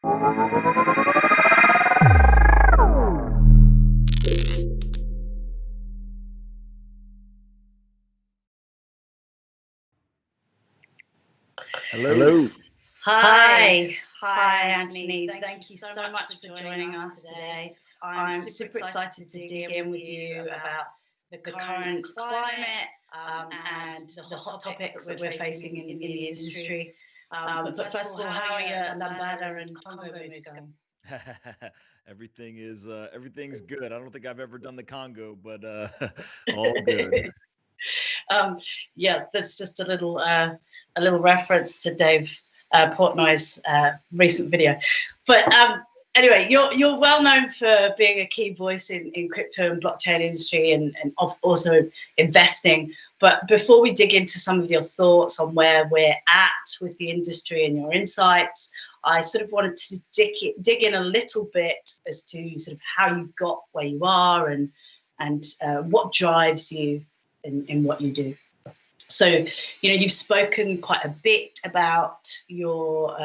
Hello. Hi, Antony. Thank you so much for joining us today. I'm super excited to dig in with you about the current climate and the hot topics that we're facing in the industry. But first of all, how are your Lambada and Congo moves going? Everything's good. I don't think I've ever done the Congo, but all good. Yeah, that's just a little reference to Dave Portnoy's recent video. But anyway, you're well known for being a key voice in crypto and blockchain industry and also investing. But before we dig into some of your thoughts on where we're at with the industry and your insights, I sort of wanted to dig in a little bit as to sort of how you got where you are and what drives you in what you do. So, you've spoken quite a bit about your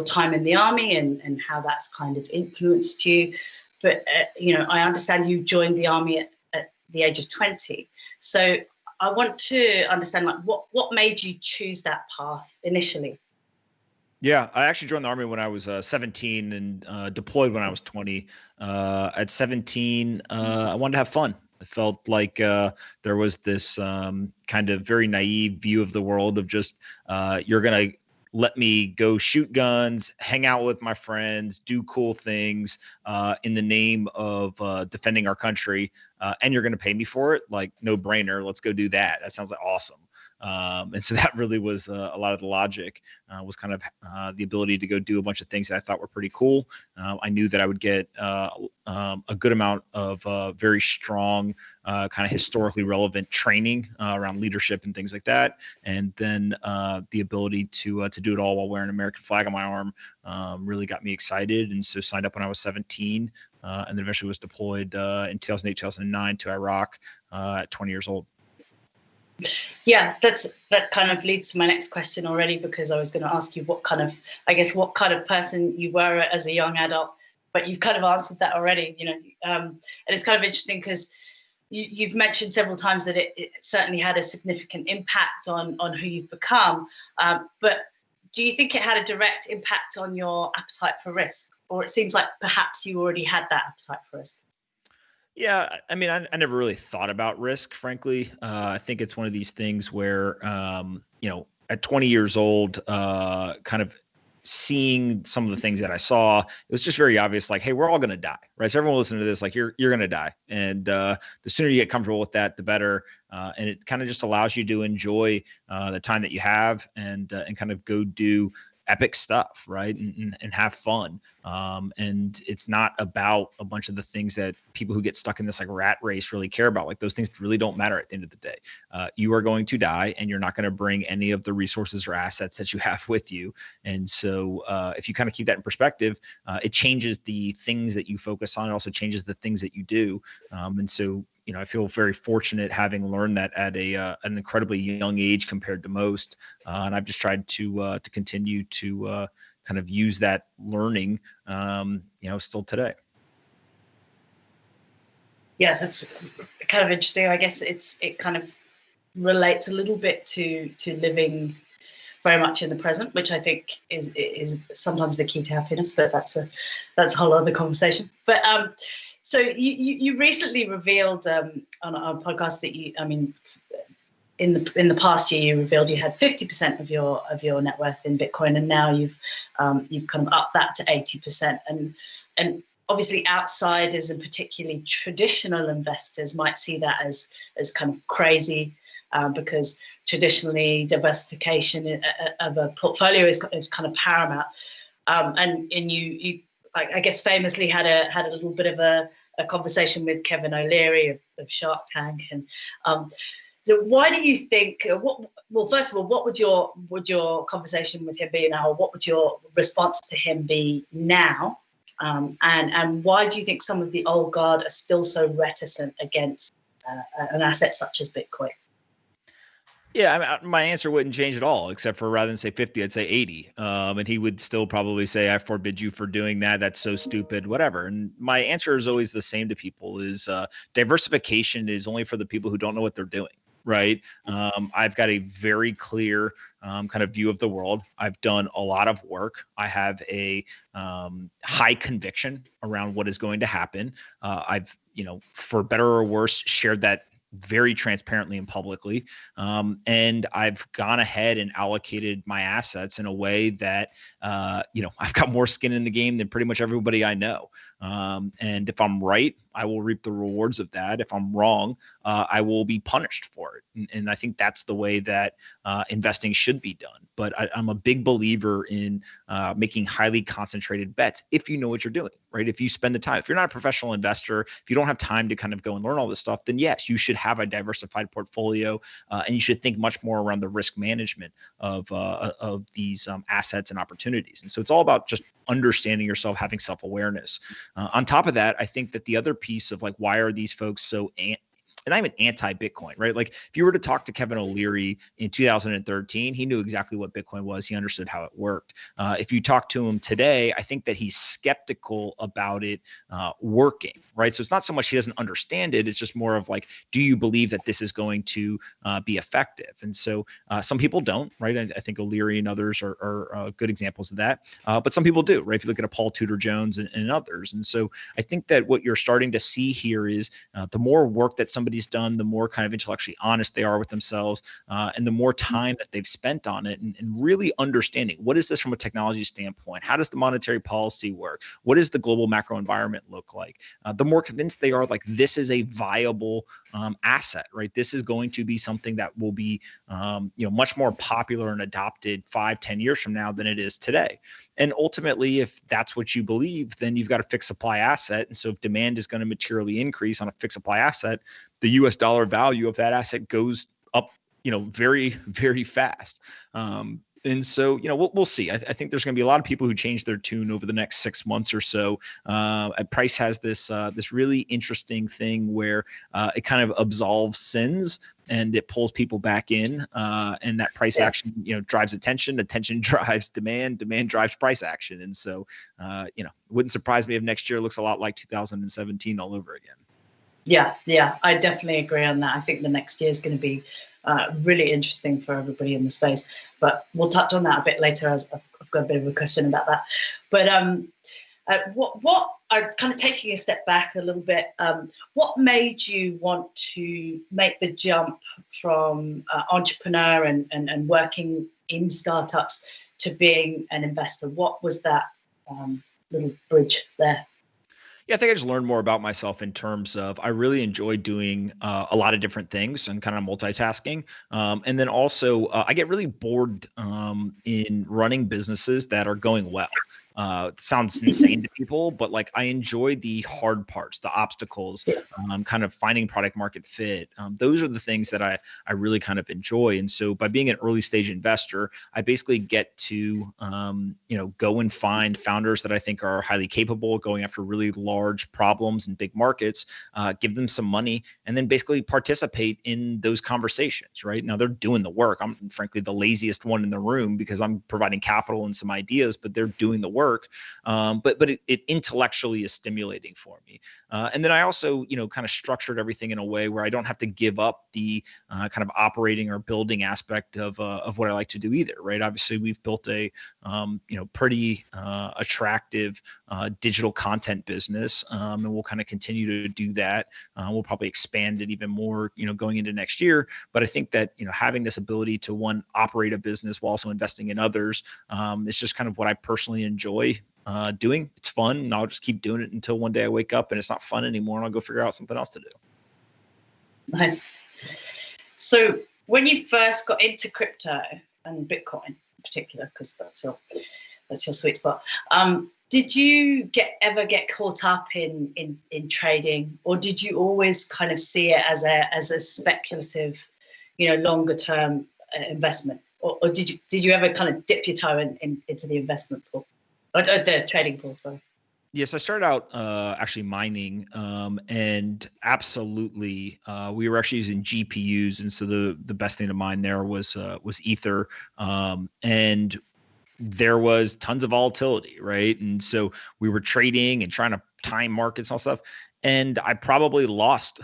time in the army and how that's kind of influenced you. But, I understand you joined the army at the age of 20. So I want to understand, like, what made you choose that path initially? Yeah, I actually joined the Army when I was 17 and deployed when I was 20. At 17, I wanted to have fun. I felt like there was this kind of very naive view of the world of just you're going to let me go shoot guns, hang out with my friends, do cool things in the name of defending our country, and you're going to pay me for it. Like, no brainer. Let's go do that. That sounds like awesome. And so that really was a lot of the logic, was kind of the ability to go do a bunch of things that I thought were pretty cool. I knew that I would get a good amount of very strong, kind of historically relevant training around leadership and things like that. And then the ability to do it all while wearing an American flag on my arm really got me excited. And so signed up when I was 17 and then eventually was deployed in 2008, 2009 to Iraq at 20 years old. Yeah, that kind of leads to my next question already, because I was going to ask you what kind of person you were as a young adult, but you've kind of answered that already, and it's kind of interesting because you've mentioned several times that it certainly had a significant impact on who you've become, but do you think it had a direct impact on your appetite for risk, or it seems like perhaps you already had that appetite for risk? Yeah, I mean, I never really thought about risk, frankly. I think it's one of these things where, at 20 years old, kind of seeing some of the things that I saw, it was just very obvious, like, hey, we're all going to die, right? So everyone listening to this, like, you're going to die. And the sooner you get comfortable with that, the better. And it kind of just allows you to enjoy the time that you have and kind of go do epic stuff, right? And have fun. And it's not about a bunch of the things that people who get stuck in this like rat race really care about. Like, those things really don't matter at the end of the day. You are going to die and you're not going to bring any of the resources or assets that you have with you. And so if you kind of keep that in perspective, it changes the things that you focus on. It also changes the things that you do. And so, I feel very fortunate having learned that at an incredibly young age compared to most. And I've just tried to continue to kind of use that learning, still today. Yeah, that's kind of interesting. I guess it kind of relates a little bit to living very much in the present, which I think is sometimes the key to happiness. But that's a whole other conversation. But so you recently revealed on a podcast that in the past year you revealed you had 50% of your net worth in Bitcoin, and now you've kind of upped that to 80%. And obviously outsiders and particularly traditional investors might see that as kind of crazy, because traditionally diversification of a portfolio is kind of paramount. And you I guess famously had a little bit of a conversation with Kevin O'Leary of Shark Tank. And so why do you think, well, first of all, what would your conversation with him be now? Or what would your response to him be now? And why do you think some of the old guard are still so reticent against an asset such as Bitcoin? Yeah, I mean, my answer wouldn't change at all, except for rather than say 50, I'd say 80. And he would still probably say, I forbid you for doing that. That's so stupid, whatever. And my answer is always the same to people is diversification is only for the people who don't know what they're doing. Right. I've got a very clear kind of view of the world. I've done a lot of work. I have a high conviction around what is going to happen. I've, for better or worse, shared that very transparently and publicly. And I've gone ahead and allocated my assets in a way that, I've got more skin in the game than pretty much everybody I know. And if I'm right, I will reap the rewards of that. If I'm wrong, I will be punished for it. And I think that's the way that investing should be done. But I'm a big believer in making highly concentrated bets if you know what you're doing, right? If you spend the time, if you're not a professional investor, if you don't have time to kind of go and learn all this stuff, then yes, you should have a diversified portfolio, and you should think much more around the risk management of these assets and opportunities. And so it's all about just understanding yourself, having self-awareness. On top of that, I think that the other piece of like, why are these folks so and I'm an anti-Bitcoin, right? Like if you were to talk to Kevin O'Leary in 2013, he knew exactly what Bitcoin was. He understood how it worked. If you talk to him today, I think that he's skeptical about it working, right? So it's not so much he doesn't understand it. It's just more of like, do you believe that this is going to be effective? And so some people don't, right? I think O'Leary and others are good examples of that. But some people do, right? If you look at a Paul Tudor Jones and others. And so I think that what you're starting to see here is the more work that somebody's done, the more kind of intellectually honest they are with themselves, and the more time that they've spent on it and really understanding what is this from a technology standpoint? How does the monetary policy work? What does the global macro environment look like? The more convinced they are, like this is a viable asset, right? This is going to be something that will be, much more popular and adopted 5-10 years from now than it is today. And ultimately, if that's what you believe, then you've got a fixed supply asset. And so if demand is going to materially increase on a fixed supply asset, the US dollar value of that asset goes up, very, very fast. And so, we'll see. I think there's going to be a lot of people who change their tune over the next 6 months or so. Price has this really interesting thing where it kind of absolves sins and it pulls people back in. And that price action, drives attention. Attention drives demand. Demand drives price action. And so, it wouldn't surprise me if next year looks a lot like 2017 all over again. Yeah, I definitely agree on that. I think the next year is going to be really interesting for everybody in the space, but we'll touch on that a bit later. As I've got a bit of a question about that. But what I'm kind of taking a step back a little bit. What made you want to make the jump from entrepreneur and working in startups to being an investor? What was that little bridge there? Yeah, I think I just learned more about myself in terms of I really enjoy doing a lot of different things and kind of multitasking. And then also I get really bored in running businesses that are going well. It sounds insane to people, but like I enjoy the hard parts, the obstacles, kind of finding product market fit. Those are the things that I really kind of enjoy. And so by being an early stage investor, I basically get to, go and find founders that I think are highly capable, going after really large problems and big markets, give them some money, and then basically participate in those conversations, right? Now they're doing the work. I'm frankly the laziest one in the room because I'm providing capital and some ideas, but they're doing the work. But it intellectually is stimulating for me. And then I also, kind of structured everything in a way where I don't have to give up the kind of operating or building aspect of what I like to do either, right? Obviously, we've built a, pretty attractive digital content business, and we'll kind of continue to do that. We'll probably expand it even more, going into next year. But I think that, having this ability to operate a business while also investing in others, is just kind of what I personally enjoy doing. It's fun, and I'll just keep doing it until one day I wake up and it's not fun anymore, and I'll go figure out something else to do. Nice. So when you first got into crypto and Bitcoin in particular, because that's your sweet spot, did you ever get caught up in trading, or did you always kind of see it as a speculative, longer term investment, or did you ever kind of dip your toe into the investment pool, or the trading pool? Sorry. Yes, I started out actually mining, and absolutely, we were actually using GPUs, and so the best thing to mine there was Ether, and there was tons of volatility, right? And so we were trading and trying to time markets and all stuff. And I probably lost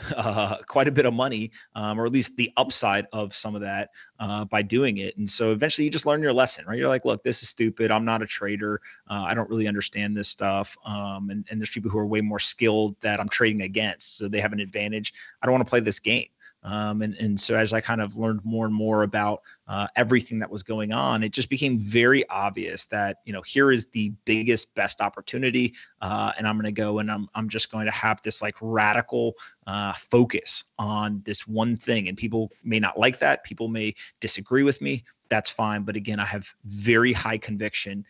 quite a bit of money, or at least the upside of some of that by doing it. And so eventually you just learn your lesson, right? You're like, look, this is stupid. I'm not a trader. I don't really understand this stuff. And there's people who are way more skilled that I'm trading against. So they have an advantage. I don't want to play this game. And so as I kind of learned more and more about everything that was going on, it just became very obvious that, here is the biggest, best opportunity. And I'm going to go and I'm just going to have this like radical focus on this one thing. And people may not like that. People may disagree with me. That's fine. But again, I have very high conviction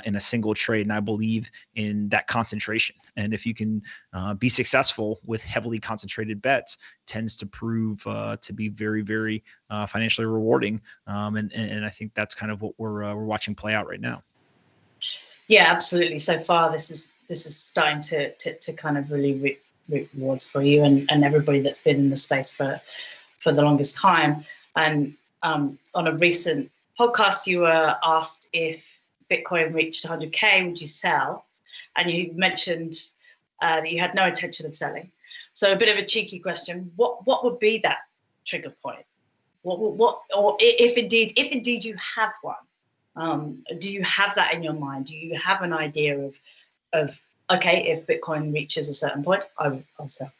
in a single trade. And I believe in that concentration. And if you can be successful with heavily concentrated bets, tends to prove to be very, very financially rewarding. And I think that's kind of what we're watching play out right now. Yeah, absolutely. So far, this is starting to kind of really reap rewards for you and everybody that's been in the space for the longest time. And on a recent podcast, you were asked if Bitcoin reached 100K, would you sell? And you mentioned that you had no intention of selling. So a bit of a cheeky question: what would be that trigger point? What or if indeed you have one, do you have that in your mind? Do you have an idea of okay, if Bitcoin reaches a certain point, I'll sell?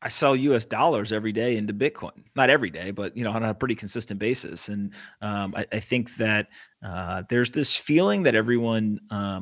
I sell US dollars every day into Bitcoin. Not every day, but on a pretty consistent basis. And I think that there's this feeling that everyone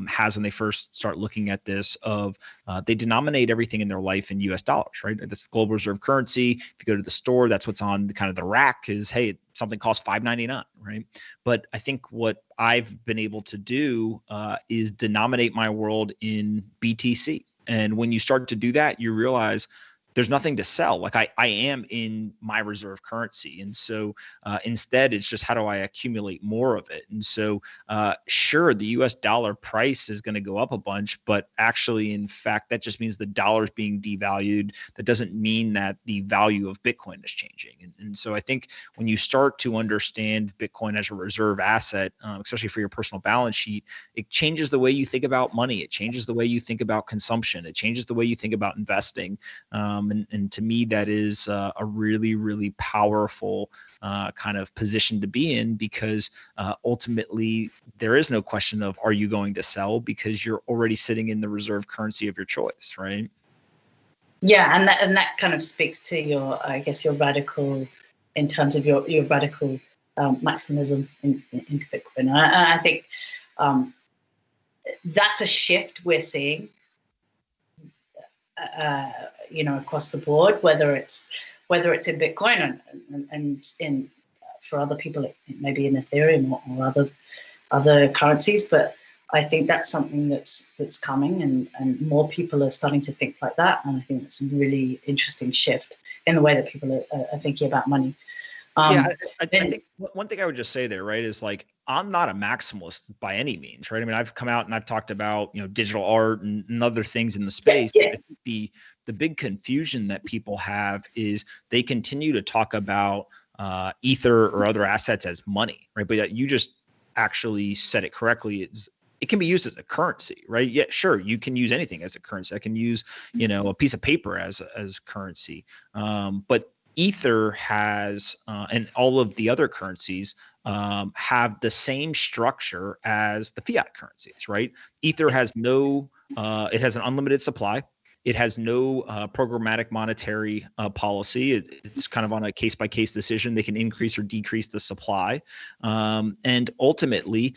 has when they first start looking at this of they denominate everything in their life in US dollars, right? This global reserve currency. If you go to the store, that's what's on the kind of the rack is, hey, something costs $5.99, right? But I think what I've been able to do is denominate my world in BTC. And when you start to do that, you realize there's nothing to sell. Like I am in my reserve currency. And so instead, it's just how do I accumulate more of it? And so sure, the US dollar price is going to go up a bunch, but actually, in fact, that just means the dollar is being devalued. That doesn't mean that the value of Bitcoin is changing. And so I think when you start to understand Bitcoin as a reserve asset, especially for your personal balance sheet, it changes the way you think about money. It changes the way you think about consumption. It changes the way you think about investing. And to me, that is a really, really powerful kind of position to be in because ultimately there is no question of are you going to sell because you're already sitting in the reserve currency of your choice, right? Yeah, and that kind of speaks to your, I guess, your radical, in terms of your radical maximism into Bitcoin. And I think that's a shift we're seeing. Across the board, whether it's in Bitcoin and in for other people, maybe in Ethereum or other currencies. But I think that's something that's coming, and more people are starting to think like that. And I think it's a really interesting shift in the way that people are thinking about money. I think one thing I would just say there, right, is like I'm not a maximalist by any means, right? I mean, I've come out and I've talked about digital art and other things in the space. Yeah. I think the big confusion that people have is they continue to talk about Ether or other assets as money, right? But you just actually said it correctly. It can be used as a currency, right? Yeah, sure, you can use anything as a currency. I can use a piece of paper as currency, but Ether has, and all of the other currencies have the same structure as the fiat currencies, right? Ether has it has an unlimited supply. It has no programmatic monetary policy. It's kind of on a case-by-case decision. They can increase or decrease the supply. And ultimately,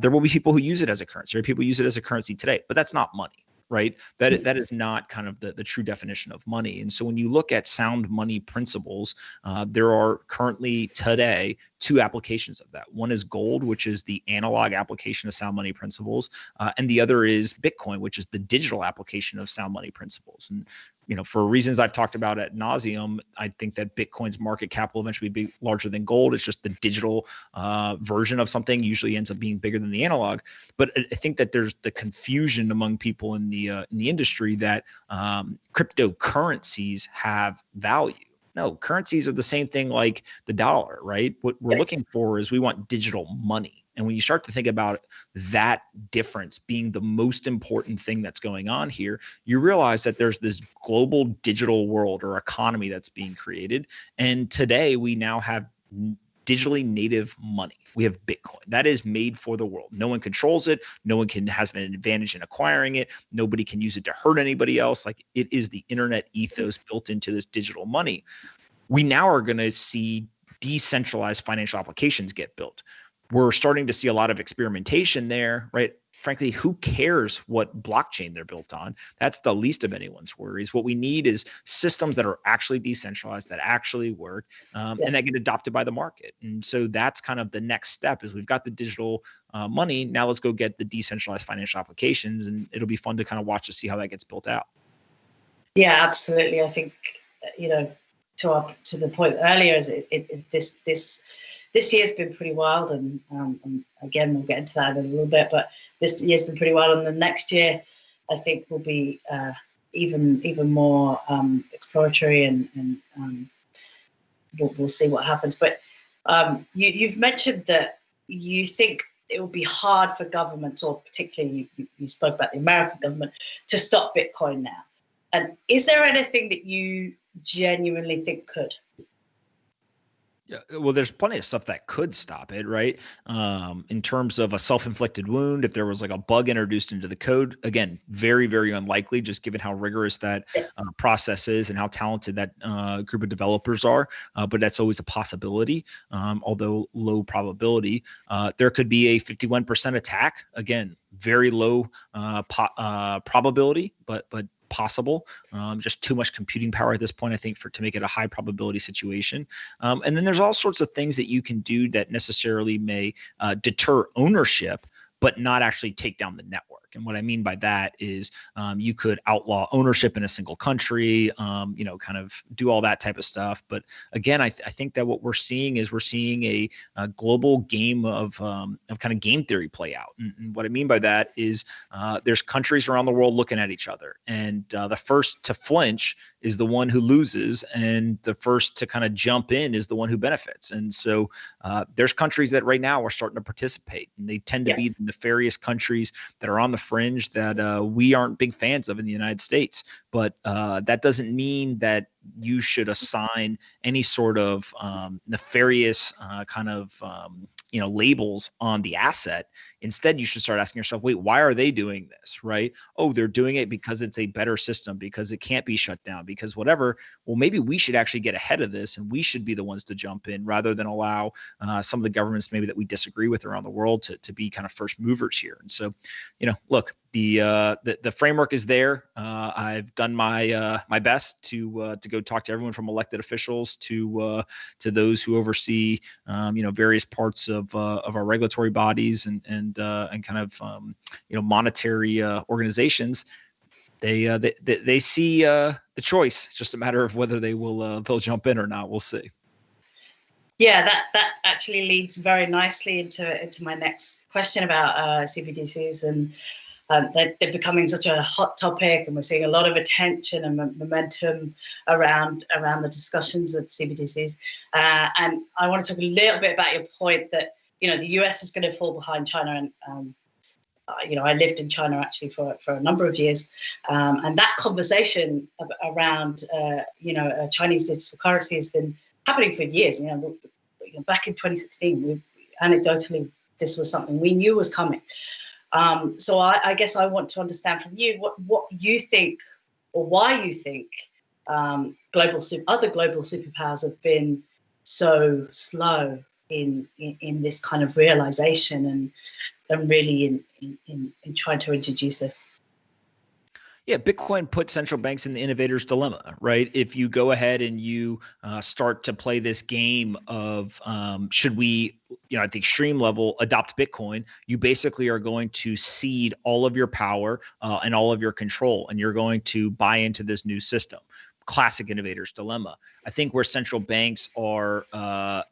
there will be people who use it as a currency, or people use it as a currency today, but that's not money. Right. That is not kind of the true definition of money. And so when you look at sound money principles, there are currently today two applications of that. One is gold, which is the analog application of sound money principles. And the other is Bitcoin, which is the digital application of sound money principles. And for reasons I've talked about ad nauseum, I think that Bitcoin's market cap will eventually be larger than gold. It's just the digital version of something usually ends up being bigger than the analog. But I think that there's the confusion among people in the industry that cryptocurrencies have value. No, currencies are the same thing like the dollar, right? What we're looking for is we want digital money. And when you start to think about that difference being the most important thing that's going on here, you realize that there's this global digital world or economy that's being created. And today we now have digitally native money. We have Bitcoin that is made for the world. No one controls it. No one has an advantage in acquiring it. Nobody can use it to hurt anybody else. Like, it is the internet ethos built into this digital money. We now are going to see decentralized financial applications get built. We're starting to see a lot of experimentation there, right? Frankly, who cares what blockchain they're built on? That's the least of anyone's worries. What we need is systems that are actually decentralized, that actually work, and that get adopted by the market. And so that's kind of the next step. Is we've got the digital money. Now let's go get the decentralized financial applications, and it'll be fun to kind of watch to see how that gets built out. Yeah, absolutely. I think, to the point earlier, is this year's been pretty wild, and again, we'll get into that in a little bit, but this year's been pretty wild, and the next year I think will be even more exploratory, and we'll see what happens. But you've mentioned that you think it will be hard for governments, or particularly you spoke about the American government, to stop Bitcoin now. And is there anything that you genuinely think could? Yeah, well, there's plenty of stuff that could stop it, right? In terms of a self-inflicted wound, if there was like a bug introduced into the code, again, very, very unlikely, just given how rigorous that process is and how talented that group of developers are. But that's always a possibility, although low probability. There could be a 51% attack. Again, very low probability, but possible. Just too much computing power at this point, I think, to make it a high probability situation. And then there's all sorts of things that you can do that necessarily may deter ownership, but not actually take down the network. And what I mean by that is you could outlaw ownership in a single country, kind of do all that type of stuff. But again, I think that what we're seeing is a global game of kind of game theory play out. And what I mean by that is there's countries around the world looking at each other, and the first to flinch is the one who loses, and the first to kind of jump in is the one who benefits. And so there's countries that right now are starting to participate, and they tend to be the nefarious countries that are on the fringe that we aren't big fans of in the United States. But that doesn't mean that you should assign any sort of nefarious kind of labels on the asset. Instead, you should start asking yourself, wait, why are they doing this, right? Oh, they're doing it because it's a better system, because it can't be shut down, because whatever. Well, maybe we should actually get ahead of this, and we should be the ones to jump in rather than allow some of the governments maybe that we disagree with around the world to be kind of first movers here. And so, look, the framework is there. I've done my best to go talk to everyone from elected officials to those who oversee various parts of our regulatory bodies and kind of monetary organizations. They see the choice. It's just a matter of whether they'll jump in or not. We'll see. Yeah, that actually leads very nicely into my next question about CBDCs, and they're becoming such a hot topic, and we're seeing a lot of attention and momentum around the discussions of CBDCs. And I want to talk a little bit about your point that the US is going to fall behind China, and I lived in China actually for a number of years, and that conversation around Chinese digital currency has been happening for years. Back in 2016, anecdotally, this was something we knew was coming. So I guess I want to understand from you what you think, or why you think other global superpowers have been so slow in this kind of realization and really in trying to introduce this. Yeah, Bitcoin put central banks in the innovator's dilemma, right? If you go ahead and you start to play this game of should we, at the extreme level, adopt Bitcoin, you basically are going to cede all of your power and all of your control, and you're going to buy into this new system. Classic innovator's dilemma. I think where central banks are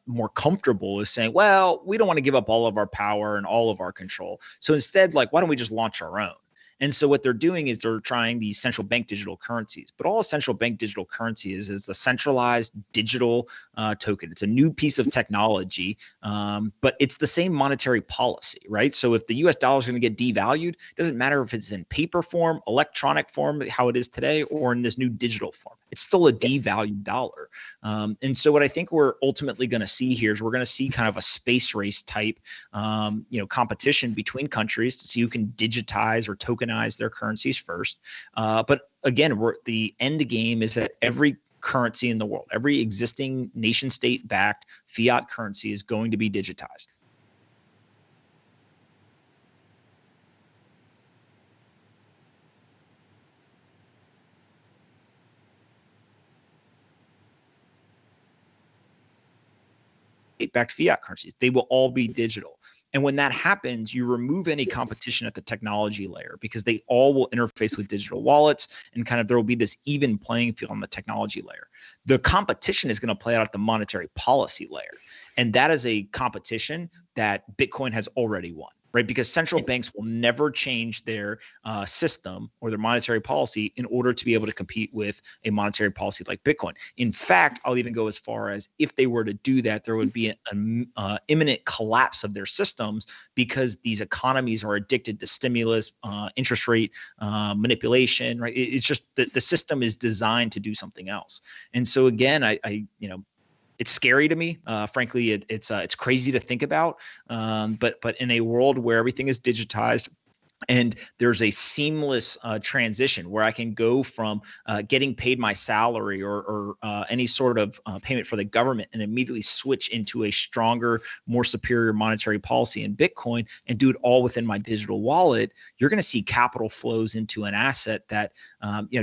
more comfortable is saying, well, we don't want to give up all of our power and all of our control. So instead, like, why don't we just launch our own? And so what they're doing is they're trying these central bank digital currencies. But all a central bank digital currency is a centralized digital token. It's a new piece of technology, but it's the same monetary policy, right? So if the US dollar is going to get devalued, it doesn't matter if it's in paper form, electronic form, how it is today, or in this new digital form. It's still a devalued dollar. And so what I think we're ultimately going to see here is we're going to see kind of a space race type, competition between countries to see who can digitize or tokenize their currencies first. But again, the end game is that every currency in the world, every existing nation state backed fiat currency is going to be digitized. Backed fiat currencies, they will all be digital. And when that happens, you remove any competition at the technology layer because they all will interface with digital wallets, and kind of there will be this even playing field on the technology layer. The competition is going to play out at the monetary policy layer. And that is a competition that Bitcoin has already won, right? Because central banks will never change their system or their monetary policy in order to be able to compete with a monetary policy like Bitcoin. In fact, I'll even go as far as if they were to do that, there would be an imminent collapse of their systems because these economies are addicted to stimulus, interest rate manipulation, right? It's just the system is designed to do something else. And so again, it's scary to me. Frankly, it's crazy to think about. But in a world where everything is digitized, and there's a seamless transition where I can go from getting paid my salary or any sort of payment for the government and immediately switch into a stronger, more superior monetary policy in Bitcoin and do it all within my digital wallet, you're going to see capital flows into an asset that,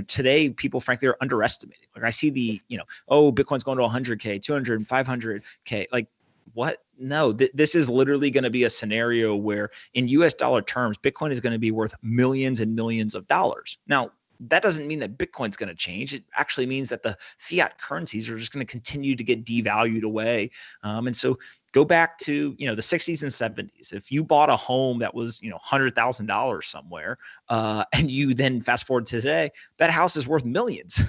today people frankly are underestimating. Like I see Bitcoin's going to 100K, 200, 500K. Like, what? No, this is literally going to be a scenario where in US dollar terms, Bitcoin is going to be worth millions and millions of dollars. Now, that doesn't mean that Bitcoin's going to change. It actually means that the fiat currencies are just going to continue to get devalued away. And so go back to, the 60s and 70s. If you bought a home that was, $100,000 somewhere, and you then fast forward to today, that house is worth millions,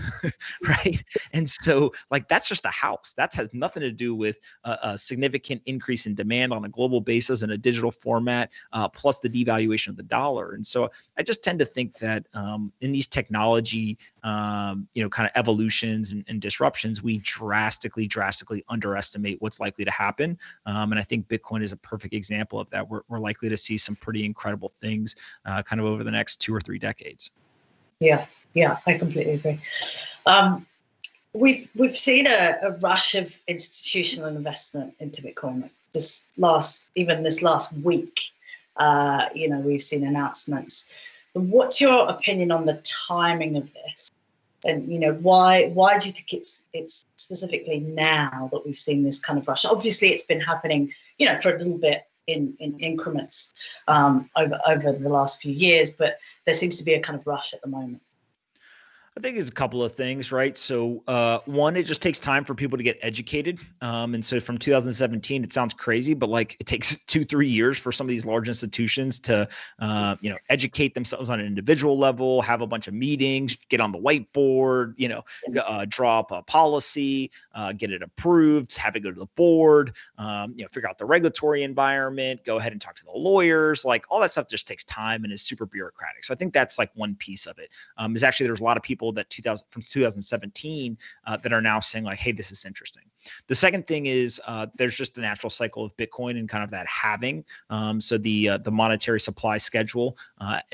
right? And so that's just a house. That has nothing to do with a significant increase in demand on a global basis in a digital format, plus the devaluation of the dollar. And so I just tend to think that in these technology, kind of evolutions and disruptions, we drastically underestimate what's likely to happen. And I think Bitcoin is a perfect example of that. We're likely to see some pretty incredible things kind of over the next 2 or 3 decades. Yeah, I completely agree. We've seen a rush of institutional investment into Bitcoin this last week. We've seen announcements. What's your opinion on the timing of this? And why do you think it's specifically now that we've seen this kind of rush? Obviously, it's been happening, for a little bit in increments over the last few years, but there seems to be a kind of rush at the moment. I think it's a couple of things, right? So one, it just takes time for people to get educated. And so from 2017, it sounds crazy, but it takes 2-3 years for some of these large institutions to, educate themselves on an individual level, have a bunch of meetings, get on the whiteboard, draw up a policy, get it approved, have it go to the board, figure out the regulatory environment, go ahead and talk to the lawyers. All that stuff just takes time and is super bureaucratic. So I think that's one piece of it. Is actually there's a lot of people that from 2017 that are now saying hey, this is interesting. The second thing is there's just the natural cycle of Bitcoin and kind of that halving. So the monetary supply schedule,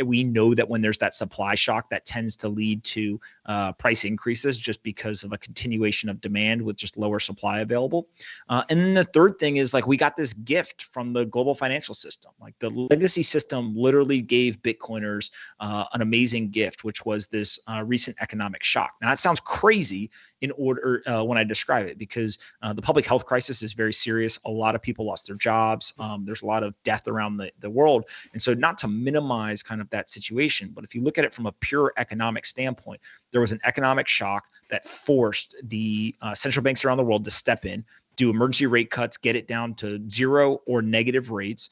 we know that when there's that supply shock, that tends to lead to price increases just because of a continuation of demand with just lower supply available. And then the third thing is like we got this gift from the global financial system. Like the legacy system literally gave Bitcoiners an amazing gift, which was this recent economic shock. Now that sounds crazy in order when I describe it, because the public health crisis is very serious. A lot of people lost their jobs. There's a lot of death around the world. And so not to minimize kind of that situation, but if you look at it from a pure economic standpoint, there was an economic shock that forced the central banks around the world to step in, do emergency rate cuts, get it down to zero or negative rates,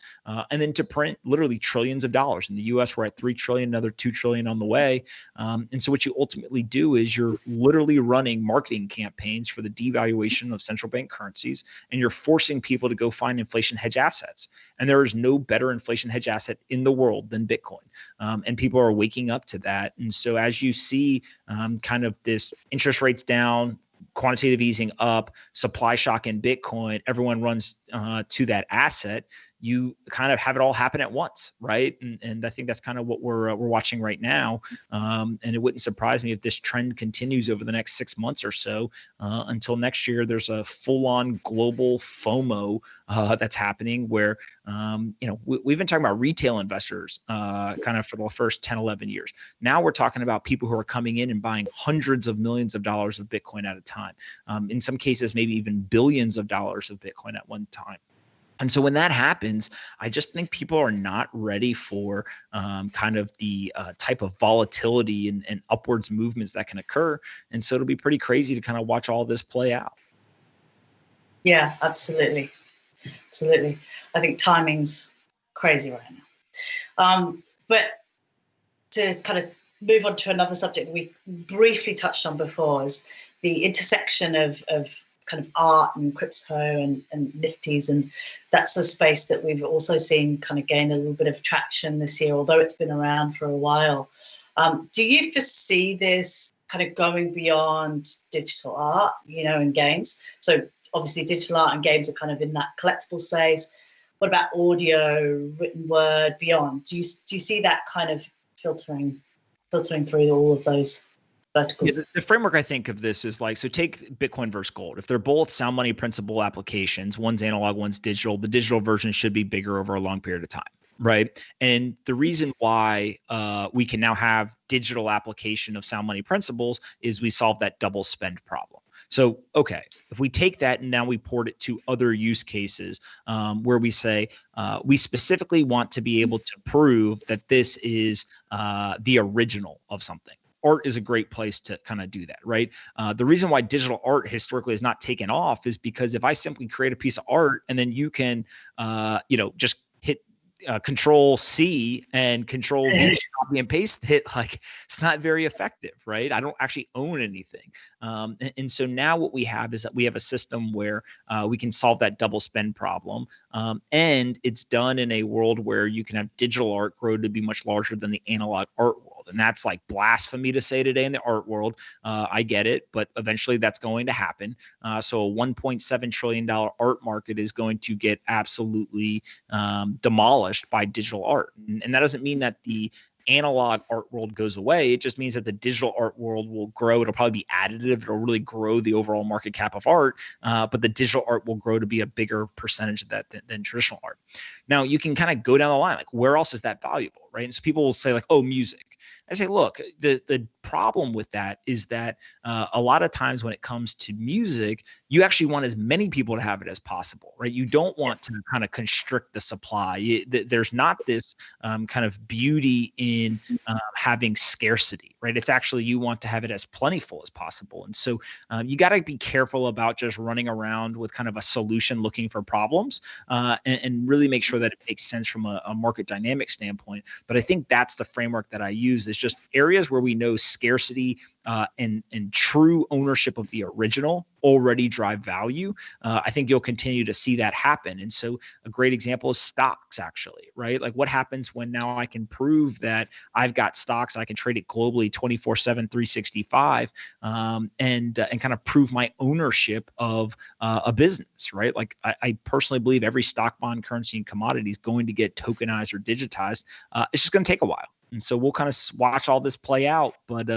and then to print literally trillions of dollars. In the US, we're at 3 trillion, another 2 trillion on the way. And so what you ultimately do is you're literally running marketing campaigns for the devaluation of central bank currencies, and you're forcing people to go find inflation hedge assets. And there is no better inflation hedge asset in the world than Bitcoin. And people are waking up to that. And so as you see kind of this interest rates down, quantitative easing up, supply shock in Bitcoin, everyone runs to that asset. You kind of have it all happen at once, right? And I think that's kind of what we're watching right now. And it wouldn't surprise me if this trend continues over the next 6 months or so until next year. There's a full-on global FOMO that's happening where, we've been talking about retail investors kind of for the first 10, 11 years. Now we're talking about people who are coming in and buying hundreds of millions of dollars of Bitcoin at a time. In some cases, maybe even billions of dollars of Bitcoin at one time. And so when that happens, I just think people are not ready for kind of the type of volatility and upwards movements that can occur. And so it'll be pretty crazy to kind of watch all this play out. Yeah, absolutely. Absolutely. I think timing's crazy right now. But to kind of move on to another subject that we briefly touched on before is the intersection of kind of art and crypto and nifties, and that's a space that we've also seen kind of gain a little bit of traction this year, although it's been around for a while. Do you foresee this kind of going beyond digital art, and games? So obviously digital art and games are kind of in that collectible space. What about audio, written word, beyond? Do you see that kind of filtering through all of those verticals? Yeah, the framework I think of this is like, so take Bitcoin versus gold. If they're both sound money principal applications, one's analog, one's digital, the digital version should be bigger over a long period of time, right? And the reason why we can now have digital application of sound money principles is we solve that double spend problem. So, okay, if we take that and now we port it to other use cases where we say we specifically want to be able to prove that this is the original of something. Art is a great place to kind of do that, right? The reason why digital art historically has not taken off is because if I simply create a piece of art and then you can, just hit Control C and Control V, copy and paste it, like it's not very effective, right? I don't actually own anything. And so now what we have is that we have a system where we can solve that double spend problem. And it's done in a world where you can have digital art grow to be much larger than the analog art world. And that's like blasphemy to say today in the art world. I get it, but eventually that's going to happen. So a $1.7 trillion art market is going to get absolutely demolished by digital art. And that doesn't mean that the analog art world goes away. It just means that the digital art world will grow. It'll probably be additive. It'll really grow the overall market cap of art, but the digital art will grow to be a bigger percentage of that than traditional art. Now, you can kind of go down the line, like where else is that valuable, right? And so people will say like, oh, music. I say, look, the problem with that is that a lot of times when it comes to music, you actually want as many people to have it as possible, right? You don't want to kind of constrict the supply. There's not this kind of beauty in having scarcity, right? It's actually, you want to have it as plentiful as possible. And so you got to be careful about just running around with kind of a solution looking for problems and really make sure that it makes sense from a market dynamic standpoint. But I think that's the framework that I use, is just areas where we know scarcity and true ownership of the original already drive value, I think you'll continue to see that happen. And so a great example is stocks, actually, right? Like what happens when now I can prove that I've got stocks, I can trade it globally 24/7, 365, and kind of prove my ownership of a business, right? Like I personally believe every stock, bond, currency, and commodity is going to get tokenized or digitized. It's just going to take a while. And so we'll kind of watch all this play out. But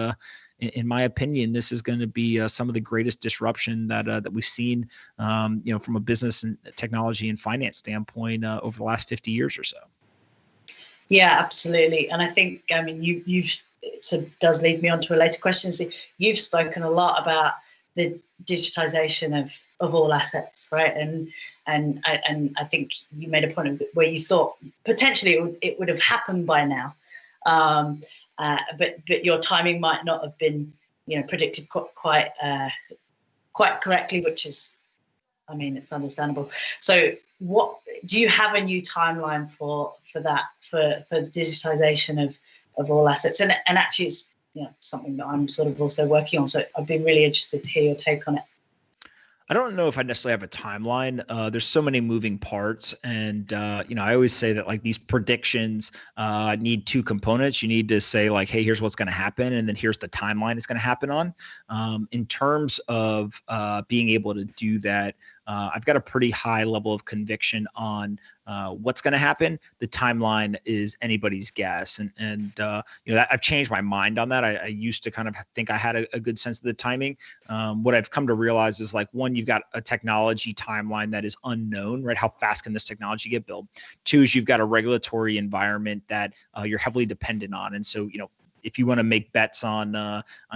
in my opinion, this is going to be some of the greatest disruption that we've seen, from a business and technology and finance standpoint over the last 50 years or so. Yeah, absolutely. And I think, I mean, you've so does lead me on to a later question. So you've spoken a lot about the digitization of all assets, right? And I think you made a point of where you thought potentially it would have happened by now. But your timing might not have been, predicted quite correctly, which is, I mean, it's understandable. So, what do you have a new timeline for that for digitization of all assets? And actually, it's something that I'm sort of also working on. So, I'd be really interested to hear your take on it. I don't know if I necessarily have a timeline. There's so many moving parts, and I always say that like these predictions need two components. You need to say like, hey, here's what's going to happen, and then here's the timeline it's going to happen on. In terms of being able to do that, I've got a pretty high level of conviction on what's going to happen. The timeline is anybody's guess, and I've changed my mind on that. I used to kind of think I had a good sense of the timing. What I've come to realize is like, one, you've got a technology timeline that is unknown, right? How fast can this technology get built? Two is you've got a regulatory environment that you're heavily dependent on, and so if you want to make bets on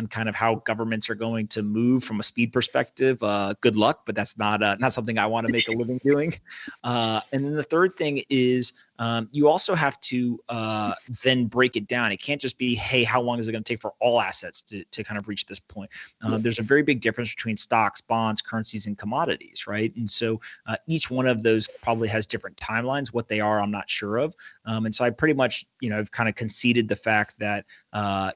kind of how governments are going to move from a speed perspective, good luck. But that's not something I want to make a living doing. And then the third thing is you also have to then break it down. It can't just be, hey, how long is it going to take for all assets to kind of reach this point? There's a very big difference between stocks, bonds, currencies, and commodities, right? And so each one of those probably has different timelines. What they are, I'm not sure of. And so I pretty much, I've kind of conceded the fact that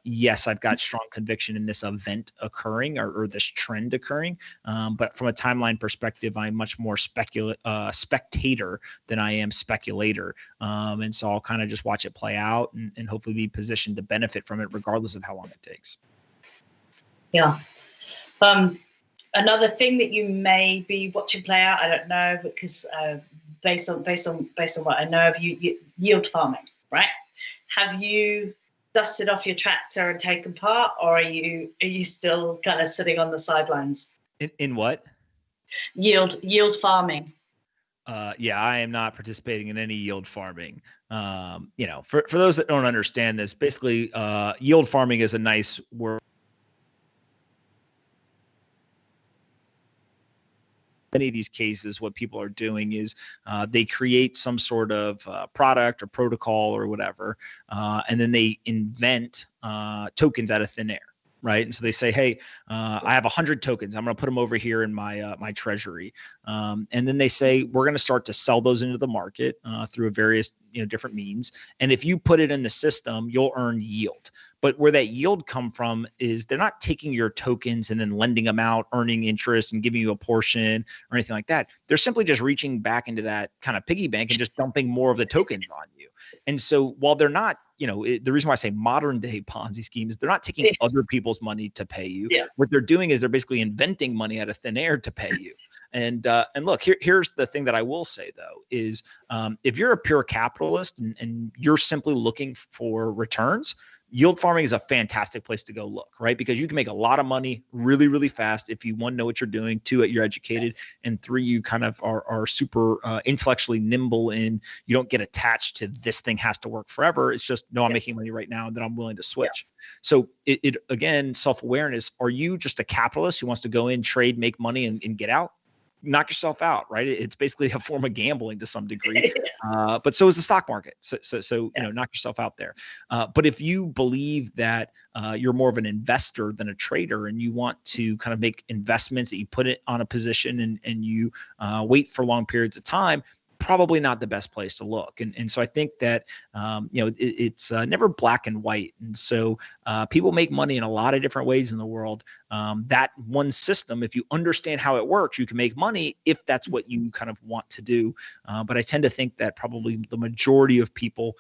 yes, I've got strong conviction in this event occurring or this trend occurring. But from a timeline perspective, I'm much more spectator than I am speculator. And so I'll kind of just watch it play out and hopefully be positioned to benefit from it regardless of how long it takes. Yeah. Another thing that you may be watching play out, I don't know, because based on what I know of you yield farming, right? Have you dusted off your tractor and taken part, or are you still kind of sitting on the sidelines? In what? Yield farming. Yeah, I am not participating in any yield farming. For those that don't understand this, basically, yield farming is a nice word. Many of these cases, what people are doing is they create some sort of product or protocol or whatever, and then they invent tokens out of thin air. Right. And so they say, hey, I have 100 tokens. I'm going to put them over here in my treasury. And then they say, we're going to start to sell those into the market through various different means. And if you put it in the system, you'll earn yield. But where that yield come from is they're not taking your tokens and then lending them out, earning interest and giving you a portion or anything like that. They're simply just reaching back into that kind of piggy bank and just dumping more of the tokens on you. And so while they're not, the reason why I say modern day Ponzi schemes, they're not taking other people's money to pay you. Yeah. What they're doing is they're basically inventing money out of thin air to pay you. And look, here's the thing that I will say, though, is if you're a pure capitalist and you're simply looking for returns, yield farming is a fantastic place to go look, right? Because you can make a lot of money really, really fast if you, one, know what you're doing, two, you're educated, and three, you kind of are super intellectually nimble and you don't get attached to this thing has to work forever. It's just, no, I'm making money right now and then I'm willing to switch. Yeah. So it again, self-awareness. Are you just a capitalist who wants to go in, trade, make money and get out? Knock yourself out, right? It's basically a form of gambling to some degree, but so is the stock market. So knock yourself out there. But if you believe that you're more of an investor than a trader, and you want to kind of make investments that you put it on a position and you wait for long periods of time, probably not the best place to look. And so I think that, it's never black and white. And so people make money in a lot of different ways in the world. That one system, if you understand how it works, you can make money if that's what you kind of want to do. But I tend to think that probably the majority of people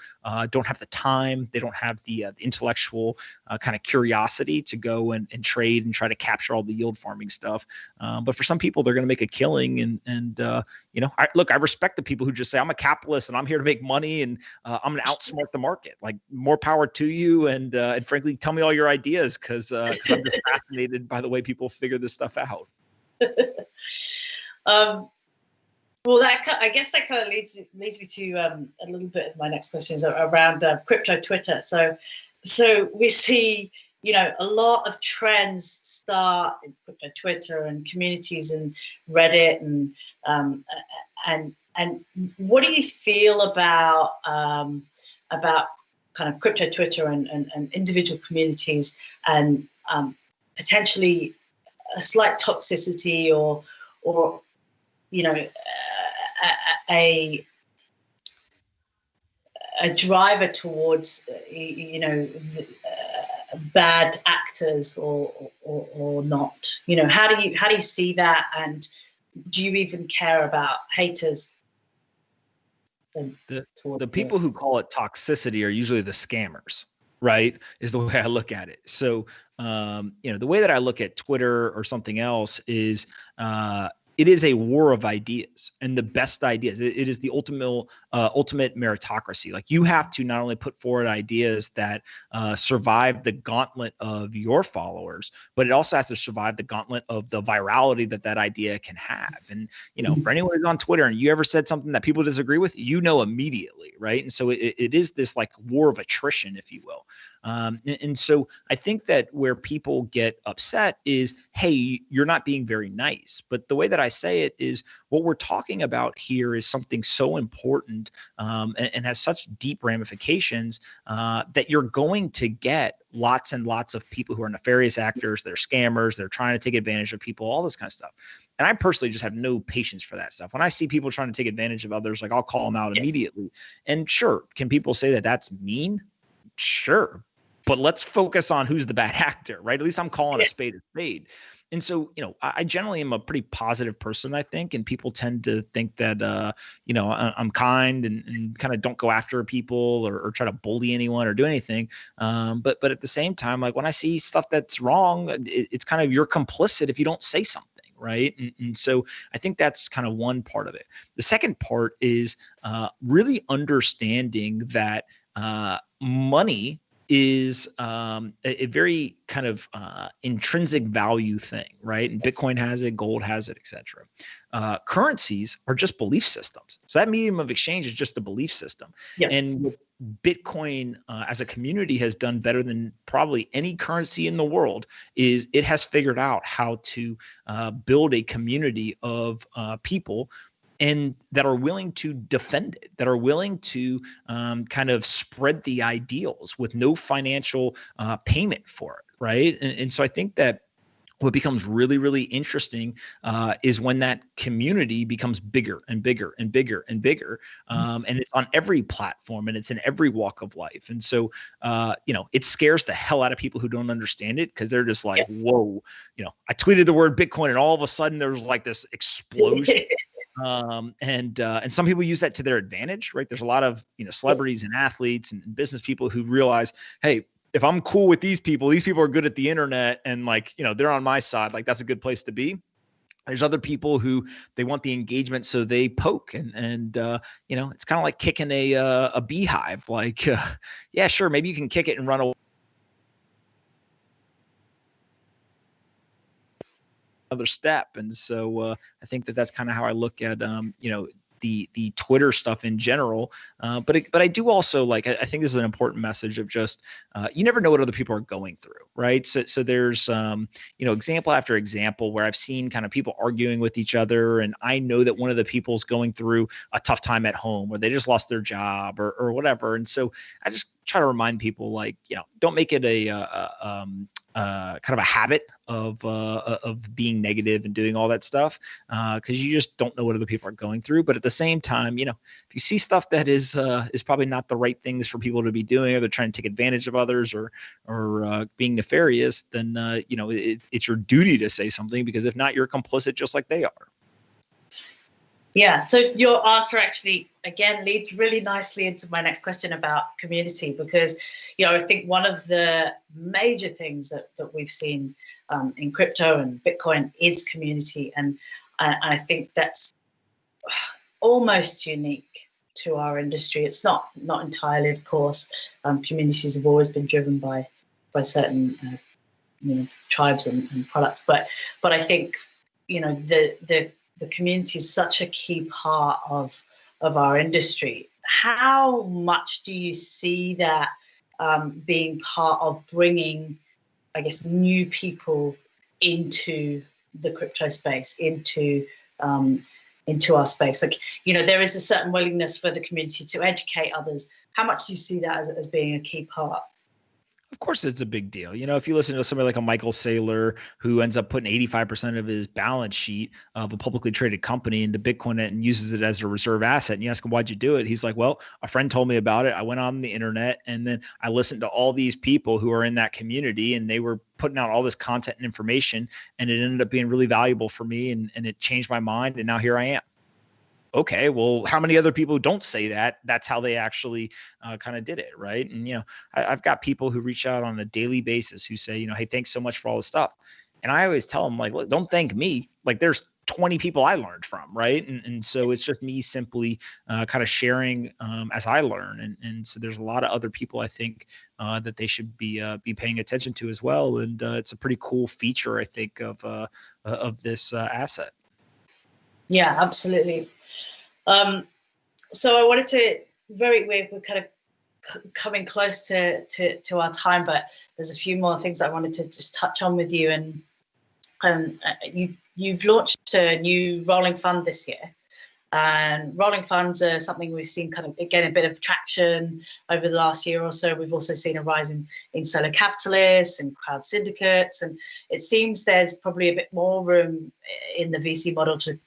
don't have the time. They don't have the intellectual kind of curiosity to go and trade and try to capture all the yield farming stuff. But for some people, they're going to make a killing. And I respect the people who just say, I'm a capitalist and I'm here to make money and I'm going to outsmart the market. Like, more power to you. And frankly, tell me all your ideas, because I'm just fascinated by the way people figure this stuff out. Well, I guess that kind of leads me to a little bit of my next questions around crypto Twitter. So we see, a lot of trends start in crypto Twitter and communities and Reddit and what do you feel about kind of crypto Twitter and individual communities and potentially a slight toxicity or a driver towards bad actors or not? How do you see that, and do you even care about haters? The people who call it toxicity are usually the scammers, right? Is the way I look at it. So the way that I look at Twitter or something else is it is a war of ideas, and the best ideas. It is the ultimate meritocracy. Like, you have to not only put forward ideas that survive the gauntlet of your followers, but it also has to survive the gauntlet of the virality that idea can have. And, for anyone who's on Twitter and you ever said something that people disagree with, immediately, right? And so it is this like war of attrition, if you will. And so I think that where people get upset is, hey, you're not being very nice. But the way that I say it is, what we're talking about here is something so important and has such deep ramifications that you're going to get lots and lots of people who are nefarious actors, they're scammers, they're trying to take advantage of people, all this kind of stuff. And I personally just have no patience for that stuff. When I see people trying to take advantage of others, like, I'll call them out immediately. And sure, can people say that that's mean? Sure. But let's focus on who's the bad actor, right? At least I'm calling a spade a spade. And so, I generally am a pretty positive person, I think, and people tend to think that, I'm kind and kind of don't go after people or try to bully anyone or do anything. But at the same time, like, when I see stuff that's wrong, it's kind of, you're complicit if you don't say something. Right. And so I think that's kind of one part of it. The second part is really understanding that money is a very kind of intrinsic value thing, right? And Bitcoin has it, gold has it, etc. Currencies are just belief systems. So that medium of exchange is just a belief system. Yep. And what Bitcoin as a community has done better than probably any currency in the world is it has figured out how to build a community of people and that are willing to defend it, that are willing to kind of spread the ideals with no financial payment for it, right? And so I think that what becomes really, really interesting is when that community becomes bigger and bigger and bigger and bigger. And it's on every platform and it's in every walk of life. And so, it scares the hell out of people who don't understand it, because they're just like, whoa, I tweeted the word Bitcoin and all of a sudden there was like this explosion. And some people use that to their advantage, right? There's a lot of, celebrities and athletes and business people who realize, hey, if I'm cool with these people are good at the internet and they're on my side, like that's a good place to be. There's other people who they want the engagement, so they poke and it's kind of like kicking a beehive. Like, yeah, sure, maybe you can kick it and run away. Another step. And so I think that's kind of how I look at the Twitter stuff in general. But I do also I think this is an important message of just you never know what other people are going through, right? So there's example after example where I've seen kind of people arguing with each other, and I know that one of the people's going through a tough time at home, or they just lost their job or whatever. And so I just try to remind people, like, don't make it a kind of a habit of being negative and doing all that stuff, because you just don't know what other people are going through. But at the same time, if you see stuff that is probably not the right things for people to be doing, or they're trying to take advantage of others, or being nefarious, then it's your duty to say something, because if not, you're complicit just like they are. Yeah. So your answer actually, again, leads really nicely into my next question about community, because, I think one of the major things that we've seen in crypto and Bitcoin is community. And I think that's almost unique to our industry. It's not entirely, of course. Communities have always been driven by certain tribes and products. But I think, the community is such a key part of our industry. How much do you see that being part of bringing, I guess, new people into the crypto space, into our space? Like, there is a certain willingness for the community to educate others. How much do you see that as being a key part? Of course, it's a big deal. If you listen to somebody like a Michael Saylor, who ends up putting 85% of his balance sheet of a publicly traded company into Bitcoin and uses it as a reserve asset, and you ask him, why'd you do it? He's like, well, a friend told me about it. I went on the internet, and then I listened to all these people who are in that community, and they were putting out all this content and information, and it ended up being really valuable for me, and it changed my mind, and now here I am. Okay, well, how many other people don't say that? That's how they actually kind of did it, right? And I've got people who reach out on a daily basis who say, hey, thanks so much for all this stuff. And I always tell them, like, look, don't thank me. Like, there's 20 people I learned from, right? And so it's just me simply kind of sharing as I learn. And so there's a lot of other people, I think, that they should be paying attention to as well. And it's a pretty cool feature, I think, of this asset. Yeah, absolutely. So I wanted to we're kind of coming close to our time, but there's a few more things I wanted to just touch on with you. And you've launched a new rolling fund this year, and rolling funds are something we've seen kind of again a bit of traction over the last year or so. We've also seen a rise in solo capitalists and crowd syndicates, and it seems there's probably a bit more room in the VC model to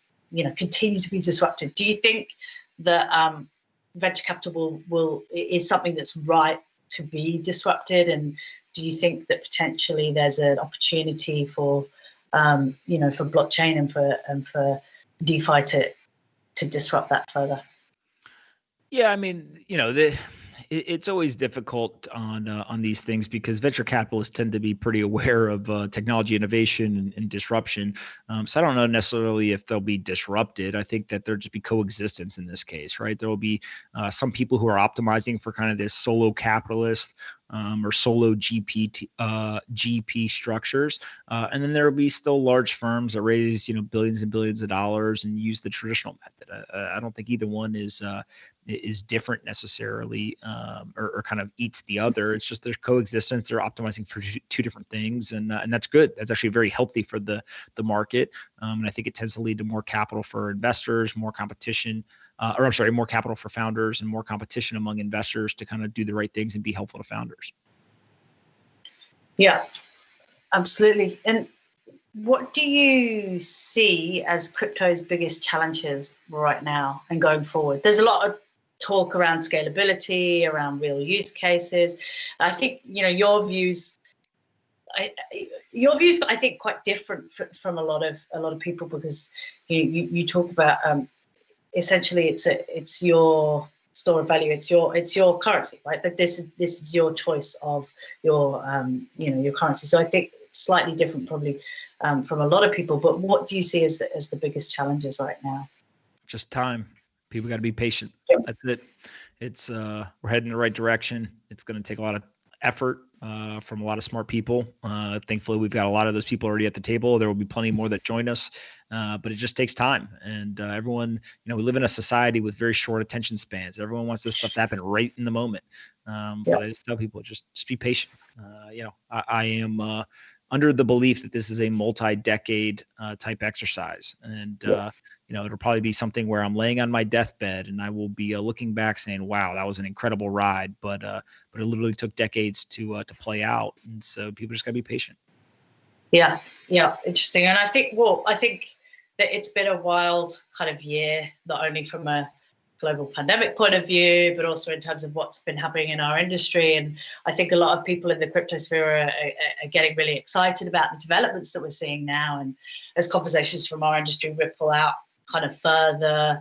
continue to be disrupted. Do you think that venture capital is something that's right to be disrupted? And do you think that potentially there's an opportunity for for blockchain and for DeFi to disrupt that further? Yeah, I mean, it's always difficult on these things, because venture capitalists tend to be pretty aware of technology innovation and disruption. So I don't know necessarily if they'll be disrupted. I think that there'll just be coexistence in this case, right? There will be some people who are optimizing for kind of this solo capitalist or solo GP structures, and then there will be still large firms that raise billions and billions of dollars and use the traditional method. I don't think either one is different necessarily, or kind of eats the other. It's just there's coexistence. They're optimizing for two different things, and that's good. That's actually very healthy for the market, and I think it tends to lead to more capital for investors, more competition. More capital for founders and more competition among investors to kind of do the right things and be helpful to founders. Yeah, absolutely. And what do you see as crypto's biggest challenges right now and going forward? There's a lot of talk around scalability, around real use cases. I think your views. Your views, I think, quite different from a lot of people, because you talk about. Essentially, it's your store of value. It's your currency, right? Like this is your choice of your your currency. So I think it's slightly different, probably, from a lot of people. But what do you see as the biggest challenges right now? Just time. People got to be patient. Yep. That's it. It's we're heading in the right direction. It's going to take a lot of effort from a lot of smart people. Thankfully, we've got a lot of those people already at the table. There will be plenty more that join us, but it just takes time. And everyone, we live in a society with very short attention spans. Everyone wants this stuff to happen right in the moment. But I just tell people, just be patient. I am under the belief that this is a multi-decade type exercise, and it'll probably be something where I'm laying on my deathbed and I will be looking back saying, wow, that was an incredible ride. But it literally took decades to play out. And so people just gotta be patient. Yeah. Interesting. And I think that it's been a wild kind of year, not only from a global pandemic point of view, but also in terms of what's been happening in our industry. And I think a lot of people in the crypto sphere are getting really excited about the developments that we're seeing now. And as conversations from our industry ripple out kind of further,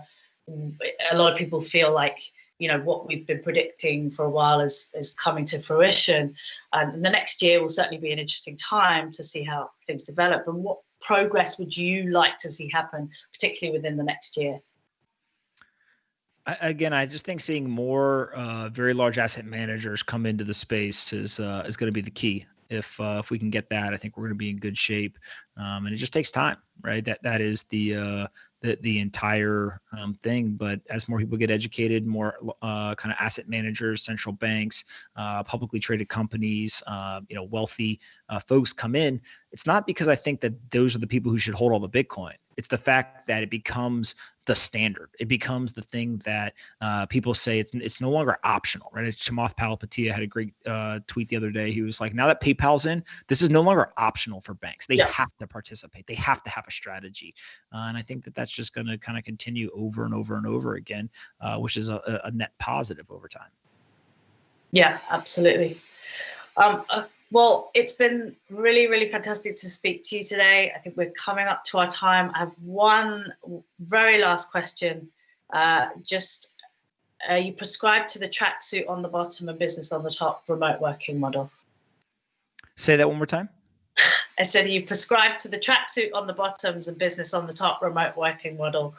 a lot of people feel like, what we've been predicting for a while is coming to fruition. And the next year will certainly be an interesting time to see how things develop. And what progress would you like to see happen, particularly within the next year? Again, I just think seeing more very large asset managers come into the space is going to be the key. If we can get that, I think we're going to be in good shape. And it just takes time, right? That is the entire thing. But as more people get educated, more kind of asset managers, central banks, publicly traded companies, wealthy folks come in. It's not because I think that those are the people who should hold all the Bitcoin. It's the fact that it becomes the standard. It becomes the thing that people say it's no longer optional, right? Chamath Palihapitiya had a great tweet the other day. He was like, now that PayPal's in, this is no longer optional for banks. They have to participate. They have to have a strategy. And I think that that's just going to kind of continue over and over and over again, which is a net positive over time. Yeah, absolutely. Well, it's been really, really fantastic to speak to you today. I think we're coming up to our time. I have one very last question. You prescribe to the tracksuit on the bottom and business on the top remote working model? Say that one more time. I said you prescribe to the tracksuit on the bottoms and business on the top remote working model,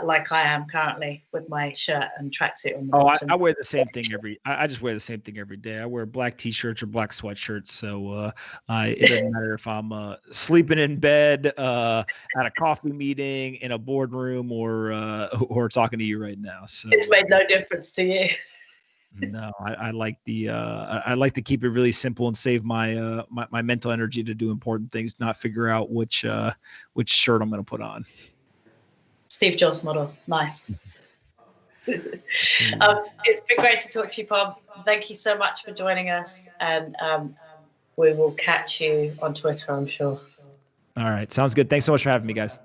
like I am currently with my shirt and tracksuit on the bottom. I wear the same thing I just wear the same thing every day. I wear black t-shirts or black sweatshirts. So it doesn't matter if I'm sleeping in bed, at a coffee meeting, in a boardroom, or talking to you right now. So it's made no difference to you. No, I like I like to keep it really simple and save my my mental energy to do important things, not figure out which shirt I'm going to put on. Steve Jobs model. Nice. It's been great to talk to you, Pomp. Thank you so much for joining us. And we will catch you on Twitter, I'm sure. All right. Sounds good. Thanks so much for having me, guys.